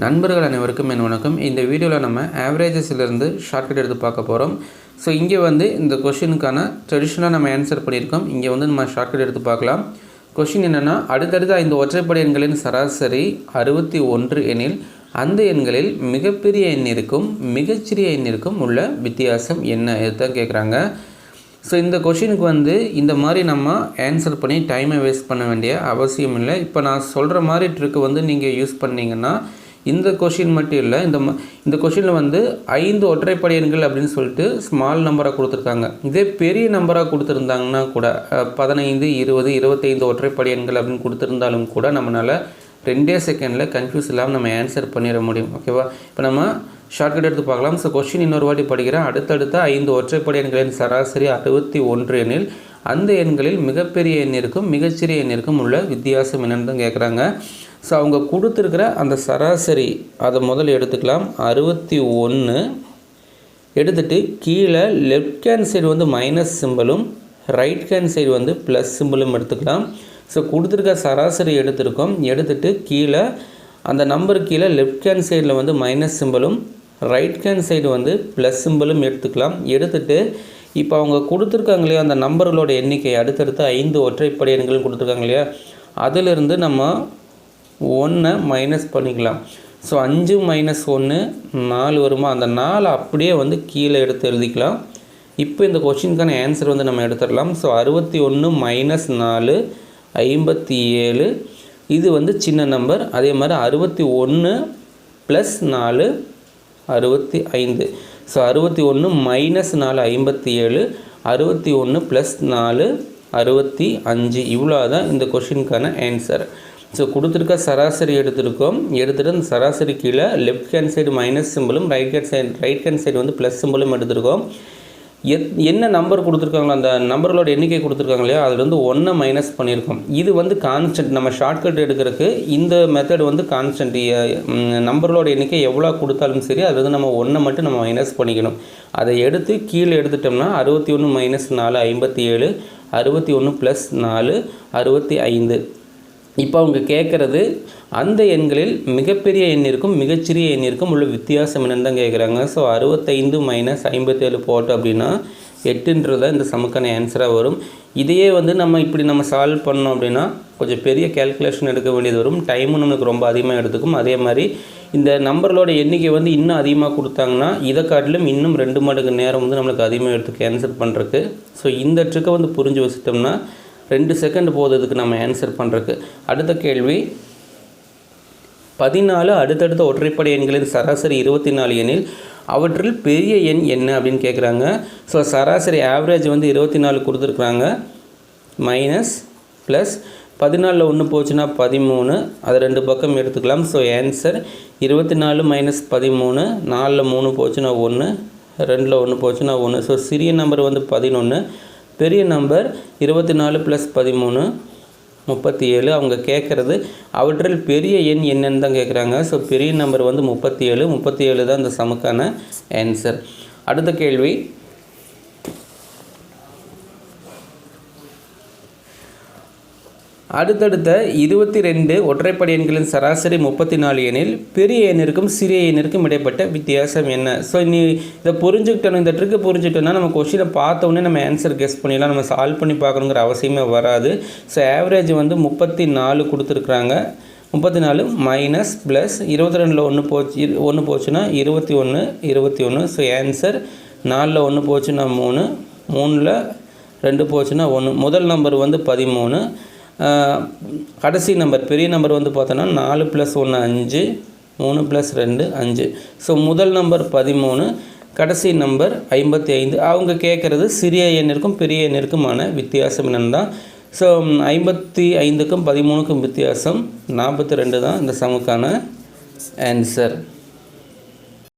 நண்பர்கள் அனைவருக்கும் என் வணக்கம். இந்த வீடியோவில் நம்ம ஆவரேஜஸ்லேருந்து ஷார்ட்கட் எடுத்து பார்க்க போகிறோம். ஸோ இங்கே இந்த கொஷினுக்கான ட்ரெடிஷ்னலாக நம்ம ஆன்சர் பண்ணியிருக்கோம். இங்கே நம்ம ஷார்ட்கட் எடுத்து பார்க்கலாம். கொஷின் என்னென்னா, அடுத்தடுத்த 5 ஒற்றைப்படை எண்களின் சராசரி 61 எனில் அந்த எண்களில் மிகப்பெரிய எண்ணிற்கும் மிகச்சிறிய எண்ணிற்கும் உள்ள வித்தியாசம் என்ன? இதுதான் கேட்குறாங்க. ஸோ இந்த கொஷினுக்கு இந்த மாதிரி நம்ம ஆன்சர் பண்ணி டைமை வேஸ்ட் பண்ண வேண்டிய அவசியம் இல்லை. இப்போ நான் சொல்கிற மாதிரி ட்ரிக்கு நீங்கள் யூஸ் பண்ணிங்கன்னா இந்த கொஷின் மட்டும் இல்லை, இந்த கொஷினில் 5 ஒற்றைப்படை எண்கள் அப்படின்னு சொல்லிட்டு ஸ்மால் நம்பராக கொடுத்துருக்காங்க. இதே பெரிய நம்பராக கொடுத்துருந்தாங்கன்னா கூட 15, 20, 25 ஒற்றைப்படை எண்கள் அப்படின்னு கொடுத்துருந்தாலும் கூட நம்மளால் 2 செகண்டில் கன்ஃபியூஸ் இல்லாமல் நம்ம ஆன்சர் பண்ணிட முடியும். ஓகேவா? இப்போ நம்ம ஷார்ட்கட் எடுத்து பார்க்கலாம். ஸோ கொஷின் இன்னொரு வாட்டி படிக்கிறேன். அடுத்தடுத்த 5 ஒற்றைப்படை எண்களின் சராசரி 61 எண்ணில் அந்த எண்களில் மிகப்பெரிய எண்ணிற்கும் மிகச்சிறிய எண்ணிற்கும் உள்ள வித்தியாசம் என்னென்னு தான் கேட்குறாங்க. ஸோ அவங்க கொடுத்துருக்கிற அந்த சராசரி அதை முதல்ல எடுத்துக்கலாம். 61 எடுத்துகிட்டு கீழே லெஃப்ட் ஹேண்ட் சைடு மைனஸ் சிம்பிளும் ரைட் ஹேண்ட் சைடு ப்ளஸ் சிம்பிளும் எடுத்துக்கலாம். ஸோ கொடுத்துருக்க சராசரி எடுத்துருக்கோம். எடுத்துகிட்டு கீழே அந்த நம்பர் கீழே லெஃப்ட் ஹேண்ட் சைடில் மைனஸ் சிம்பிளும் ரைட் ஹேண்ட் சைடு ப்ளஸ் சிம்பிளும் எடுத்துக்கலாம். எடுத்துகிட்டு இப்போ அவங்க கொடுத்துருக்காங்க இல்லையா, அந்த நம்பர்களோட எண்ணிக்கை அடுத்தடுத்து 5 ஒற்றைப்படை எண்கள் கொடுத்துருக்காங்க இல்லையா, அதிலிருந்து நம்ம 1 மைனஸ் பண்ணிக்கலாம். ஸோ 5 மைனஸ் 1 4 வருமா, அந்த 4 அப்படியே கீழே எடுத்து எழுதிக்கலாம். இப்போ இந்த கொஷினுக்கான ஆன்சர் நம்ம எடுத்துடலாம். So 61 minus 4 57. இது சின்ன நம்பர். அதே மாதிரி 61 ப்ளஸ் 4 65. So 61 minus 4 57, 61 plus 4 65. இவ்வளோ தான் இந்த கொஷினுக்கான ஆன்சர். ஸோ கொடுத்துருக்க சராசரி எடுத்துருக்கோம். எடுத்துகிட்டு அந்த சராசரி கீழே லெஃப்ட் ஹேண்ட் சைடு மைனஸ் சிம்பிளும் ரைட் ஹேண்ட் சைடு ப்ளஸ் சிம்பிளும் எடுத்துருக்கோம். என்ன நம்பர் கொடுத்துருக்காங்களோ அந்த நம்பர்களோட எண்ணிக்கை கொடுத்துருக்காங்க இல்லையா, அதில் 1 மைனஸ் பண்ணியிருக்கோம். இது கான்ஸ்டன்ட். நம்ம ஷார்ட்கட் எடுக்கிறதுக்கு இந்த மெத்தட் கான்ஸ்டன்ட். நம்பர்களோட எண்ணிக்கை எவ்வளோ கொடுத்தாலும் சரி, அது நம்ம 1 மட்டும் நம்ம மைனஸ் பண்ணிக்கணும். அதை எடுத்து கீழே எடுத்துட்டோம்னா 61 மைனஸ் 4 57, 61 ப்ளஸ் 4 65. இப்போ அவங்க கேட்குறது அந்த எண்களில் மிகப்பெரிய எண்ணிற்கும் மிகச்சிறிய எண்ணிற்கும் உள்ள வித்தியாசம் என்னன்னு தான் கேட்குறாங்க. ஸோ 65 மைனஸ் 57 போட்டோம் அப்படின்னா 8ன்றதான் இந்த சமுக்கான ஆன்சராக வரும். இதையே நம்ம இப்படி சால்வ் பண்ணோம் அப்படின்னா கொஞ்சம் பெரிய கேல்குலேஷன் எடுக்க வேண்டியது வரும். டைமும் நமக்கு ரொம்ப அதிகமாக எடுத்துக்கும். அதே மாதிரி இந்த நம்பர்களோட எண்ணிக்கை இன்னும் அதிகமாக கொடுத்தாங்கன்னா இதை காட்டிலும் இன்னும் 2 மடங்கு நேரம் நம்மளுக்கு அதிகமாக எடுத்துக்க ஆன்சர் பண்ணுறதுக்கு. ஸோ இந்த ட்ரிக்கை புரிஞ்சு வச்சுட்டோம்னா 2 செகண்ட் போதுக்கு நம்ம ஆன்சர் பண்ணுறதுக்கு. அடுத்த கேள்வி, 14 அடுத்தடுத்த ஒற்றைப்படை எண்களின் சராசரி 24 எண்ணில் அவற்றில் பெரிய எண் என்ன அப்படின்னு கேட்குறாங்க. ஸோ சராசரி ஆவரேஜ் 24 கொடுத்துருக்குறாங்க. மைனஸ் ப்ளஸ் 14 1 போச்சுன்னா 13, அது 2 பக்கம் எடுத்துக்கலாம். ஸோ ஆன்சர் 24 மைனஸ் 13, 4 3 போச்சுன்னா 1, 2 1 போச்சுன்னா 1. ஸோ சிறிய நம்பர் 11, பெரிய நம்பர் 24 ப்ளஸ் 13 37. அவங்க கேட்குறது அவற்றில் பெரிய எண் என்னன்னு தான் கேட்குறாங்க. ஸோ பெரிய நம்பர் 37 தான் இந்த சமுக்கான ஆன்சர். அடுத்த கேள்வி, அடுத்தடுத்த 22 ஒற்றைப்படை எண்களின் சராசரி 34 எண்ணில் பெரிய எண்ணிற்கும் சிறிய எண்ணிற்கும் இடைப்பட்ட வித்தியாசம் என்ன? ஸோ நீ இதை புரிஞ்சுக்கிட்டணும். இந்த ட்ரிக்கை புரிஞ்சுக்கிட்டோன்னா நம்ம கொஷினை பார்த்தோன்னே நம்ம ஆன்சர் கெஸ் பண்ணிடலாம். நம்ம சால்வ் பண்ணி பார்க்கணுங்கிற அவசியமே வராது. ஸோ ஆவரேஜ் 34 கொடுத்துருக்குறாங்க. 34 மைனஸ் ப்ளஸ் 22 1 போச்சுன்னா 21. ஸோ ஆன்சர் 4 1 போச்சுன்னா 3, 3 2 போச்சுன்னா 1. முதல் நம்பர் 13. கடைசி நம்பர் பெரிய நம்பர் பார்த்தோன்னா 4 ப்ளஸ் 1 5, 3 ப்ளஸ் 2 5. ஸோ முதல் நம்பர் 13, கடைசி நம்பர் 55. அவங்க கேட்குறது சிறிய எண்ணிற்கும் பெரிய எண்ணிற்குமான வித்தியாசம் என்னென்னு தான். ஸோ 55க்கும் 13க்கும் வித்தியாசம் 42 தான் இந்த சமுக்கான ஆன்சர்.